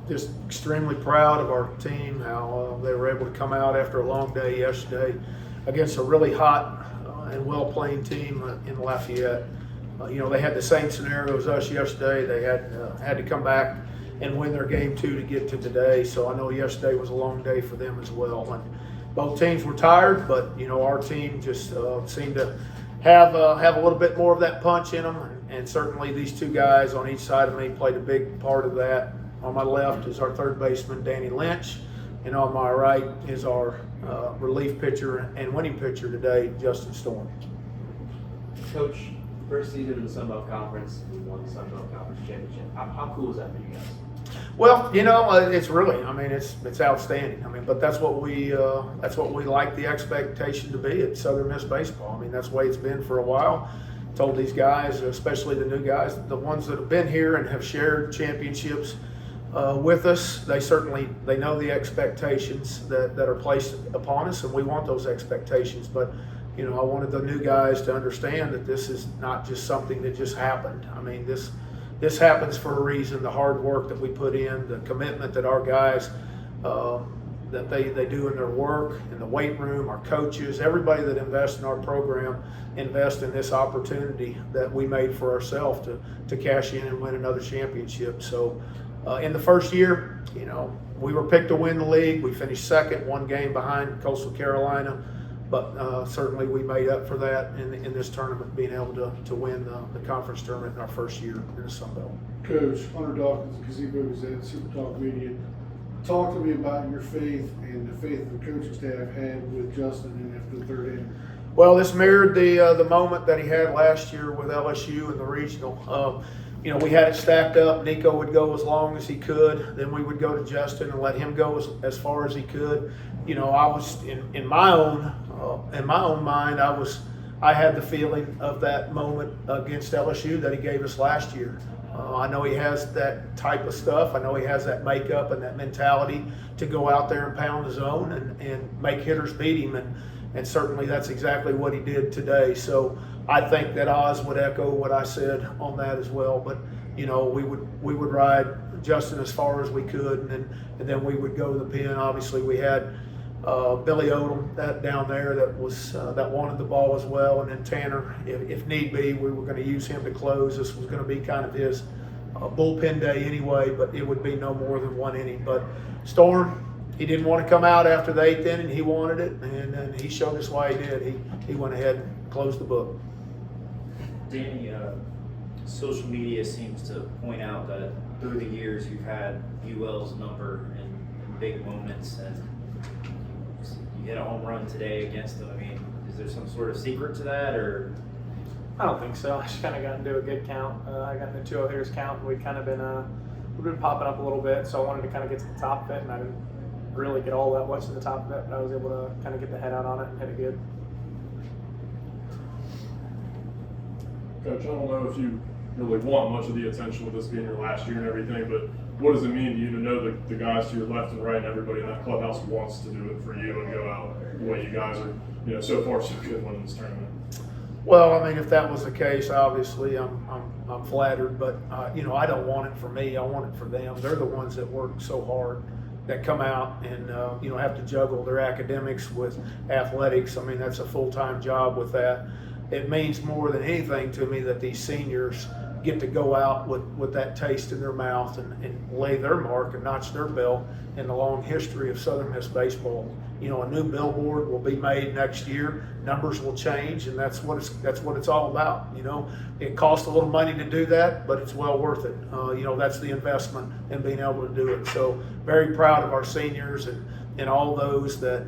Just extremely proud of our team, how they were able to come out after a long day yesterday against a really hot and well-playing team in Lafayette. They had the same scenario as us yesterday. They had to come back and win their game 2 to get to today. So I know yesterday was a long day for them as well. And both teams were tired, but our team just seemed to have a little bit more of that punch in them. And certainly these two guys on each side of me played a big part of that. On my left is our third baseman, Danny Lynch, and on my right is our relief pitcher and winning pitcher today, Justin Storm. Coach, first season in the Sun Belt Conference, we won the Sun Belt Conference Championship. How cool is that for you guys? Well, it's really, it's outstanding. But that's what we like the expectation to be at Southern Miss baseball. That's the way it's been for a while. Told these guys, especially the new guys, the ones that have been here and have shared championships with us, they know the expectations that are placed upon us, and we want those expectations. But I wanted the new guys to understand that this is not just something that just happened. This happens for a reason. The hard work that we put in, the commitment that our guys that they do in their work, in the weight room, our coaches, everybody that invests in our program, invest in this opportunity that we made for ourselves to cash in and win another championship. So in the first year, we were picked to win the league. We finished second, one game behind Coastal Carolina. But certainly we made up for that in this tournament, being able to win the conference tournament in our first year in the Sun Belt. Coach, Hunter Dawkins, Gazebo Gazette, Super Talk Media. Talk to me about your faith and the faith the coaching staff had with Justin in after the third inning. Well, this mirrored the moment that he had last year with LSU in the regional. We had it stacked up. Nico would go as long as he could. Then we would go to Justin and let him go as far as he could. I was in my own mind. I had the feeling of that moment against LSU that he gave us last year. I know he has that type of stuff. I know he has that makeup and that mentality to go out there and pound the zone and make hitters beat him. And certainly that's exactly what he did today. So I think that Oz would echo what I said on that as well. But we would ride Justin as far as we could, and then we would go to the pen. Obviously, we had Billy Odom down there that wanted the ball as well, and then Tanner, if need be, we were going to use him to close. This was going to be kind of his bullpen day anyway, but it would be no more than one inning. But Storm, he didn't want to come out after the 8th inning. He wanted it, and he showed us why he did. He went ahead and closed the book. Danny, social media seems to point out that through the years you've had UL's number in big moments, and you hit a home run today against them. Is there some sort of secret to that, or? I don't think so. I just kind of got into a good count. I got into 2 hitters count, and we've been popping up a little bit, so I wanted to kind of get to the top of it, and I didn't really get all that much to the top of it, but I was able to kind of get the head out on it and hit it good. Coach, I don't know if you really want much of the attention with this being your last year and everything, but what does it mean to you to know the guys to your left and right and everybody in that clubhouse wants to do it for you and go out the way you guys are, so far so good winning this tournament? Well, if that was the case, obviously I'm flattered, but I don't want it for me. I want it for them. They're the ones that work so hard, that come out and have to juggle their academics with athletics. That's a full-time job with that. It means more than anything to me that these seniors get to go out with that taste in their mouth and lay their mark and notch their belt in the long history of Southern Miss baseball. A new billboard will be made next year. Numbers will change, and that's what it's all about. It costs a little money to do that, but it's well worth it. That's the investment in being able to do it. So very proud of our seniors and all those that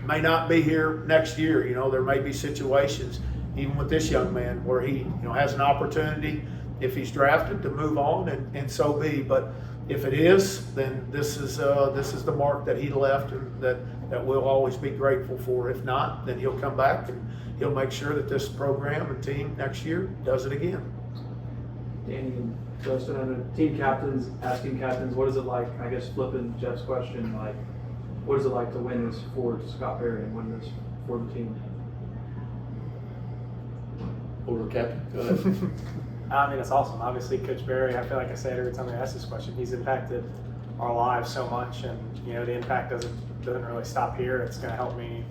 may not be here next year. There may be situations, even with this young man, where he has an opportunity, if he's drafted, to move on, and so be. But if it is, then this is the mark that he left, and that we'll always be grateful for. If not, then he'll come back and he'll make sure that this program and team next year does it again. Danny and Justin, and team captains asking captains, what is it like? I guess flipping Jeff's question, what is it like to win this for Scott Perry and win this for the team? Over captain. Go ahead. I mean, it's awesome. Obviously, Coach Barry, I feel like I say it every time I ask this question, he's impacted our lives so much, and the impact doesn't really stop here. It's going to help me,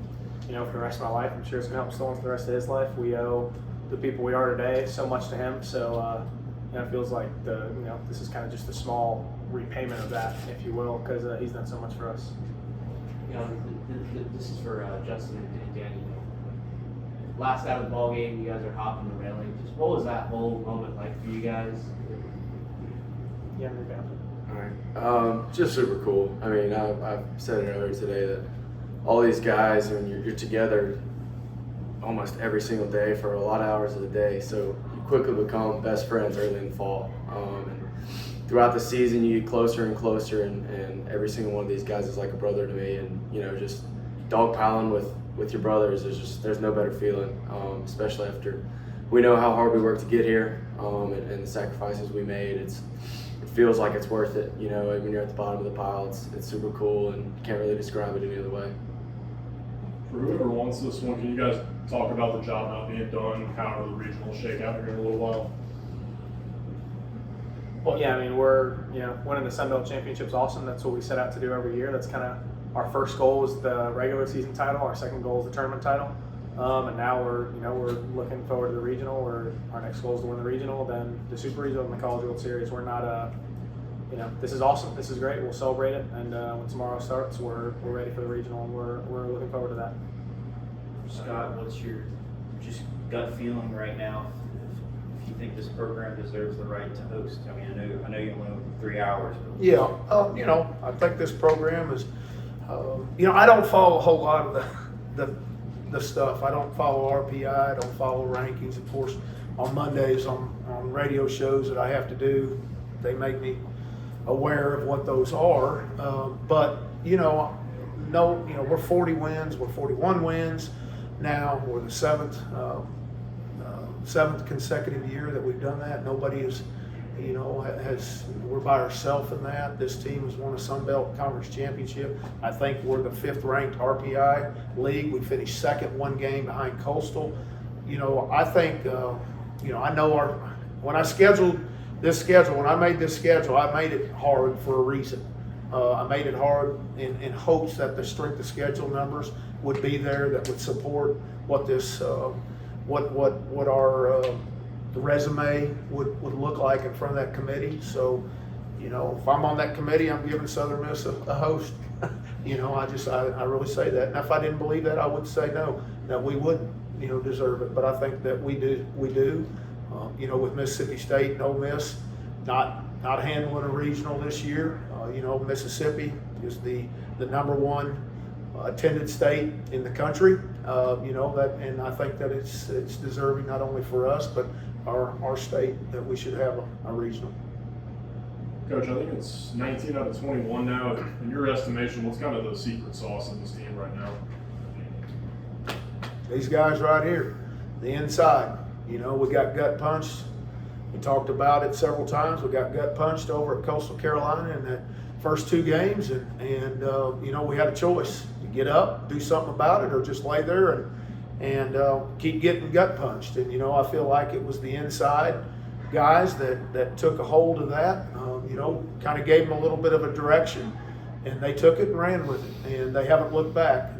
for the rest of my life. I'm sure it's going to help Stolen for the rest of his life. We owe the people we are today so much to him. So it feels like this is kind of just a small repayment of that, if you will, because he's done so much for us. This is for Justin and Danny. Last out of the ball game, you guys are hopping the railing. Just what was that whole moment like for you guys? Yeah, maybe. All right. Just super cool. I mean, I've said it earlier today that all these guys, when you're together almost every single day for a lot of hours of the day, so you quickly become best friends early in the fall. And throughout the season, you get closer and closer, and every single one of these guys is like a brother to me. And just dogpiling with your brothers there's no better feeling, especially after we know how hard we worked to get here, and the sacrifices we made. It feels like it's worth it. When you're at the bottom of the pile, it's super cool, and can't really describe it any other way. For whoever wants this one, can you guys talk about the job not being done, however the regional shake out here in a little while? Well, yeah, I mean, we're winning the Sun Belt Championship's awesome. That's what we set out to do every year. That's kind of our first goal is the regular season title. Our second goal is the tournament title. And now we're looking forward to the regional. Our next goal is to win the regional, then the Super Regional, and the College World Series. We're not this is awesome. This is great. We'll celebrate it. And when tomorrow starts, we're ready for the regional, and we're looking forward to that. Scott, what's your just gut feeling right now? If you think this program deserves the right to host? I mean, I know you only have 3 hours. But Yeah, I think this program is, I don't follow a whole lot of the stuff. I don't follow RPI, I don't follow rankings. Of course, on Mondays on radio shows that I have to do, they make me aware of what those are. But we're 40 wins, we're 41 wins now. We're the seventh consecutive year that we've done that. Nobody is, we're by ourselves in that. This team has won a Sun Belt Conference Championship. I think we're the 5th ranked RPI league. We finished second, one game behind Coastal. I think, I know when I scheduled this schedule, when I made this schedule, I made it hard for a reason. I made it hard in hopes that the strength of schedule numbers would be there that would support what this, what our the resume would look like in front of that committee. So, if I'm on that committee, I'm giving Southern Miss a host. I really say that. And if I didn't believe that, I would say no, that we wouldn't, deserve it. But I think that we do. With Mississippi State and Ole Miss not handling a regional this year. Mississippi is the number 1 attended state in the country. And I think that it's deserving not only for us but our state that we should have a regional. Coach, I think it's 19 out of 21 now. In your estimation, what's kind of the secret sauce in this team right now? These guys right here, the inside. We got gut punched. We talked about it several times. We got gut punched over at Coastal Carolina in the first 2 games, and we had a choice to get up, do something about it, or just lay there and keep getting gut punched. And I feel like it was the inside guys that took a hold of that. Kind of gave them a little bit of a direction, and they took it and ran with it, and they haven't looked back.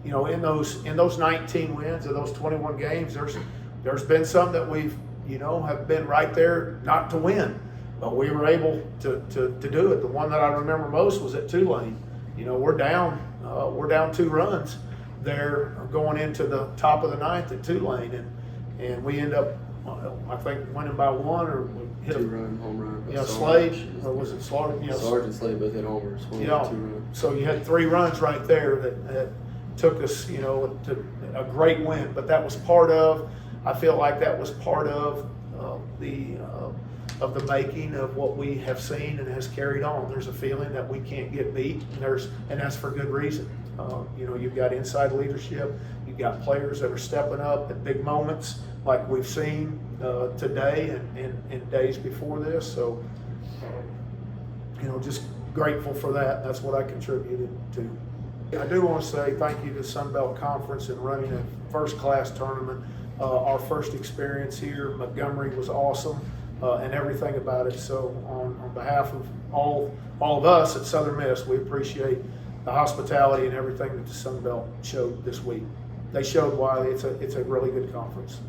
In those 19 wins of those 21 games, there's been some that we've have been right there not to win, but we were able to do it. The one that I remember most was at Tulane. We're down 2 runs there going into the top of the 9th at Tulane, and we end up I think winning by 1 or we hit a 2-run home run. Yeah, Slade, or was it Slade? Sergeant Slade both hit homers. Yeah. 2-run. So you had 3 runs right there that took us, to a great win. But that was part of. I feel like that was part of the making of what we have seen and has carried on. There's a feeling that we can't get beat, and that's for good reason. You've got inside leadership. You've got players that are stepping up at big moments like we've seen today and days before this. So, just grateful for that. That's what I contributed to. I do want to say thank you to Sun Belt Conference in running a first-class tournament. Our first experience here, Montgomery was awesome. and everything about it. So on behalf of all of us at Southern Miss, we appreciate the hospitality and everything that the Sun Belt showed this week. They showed why it's a really good conference.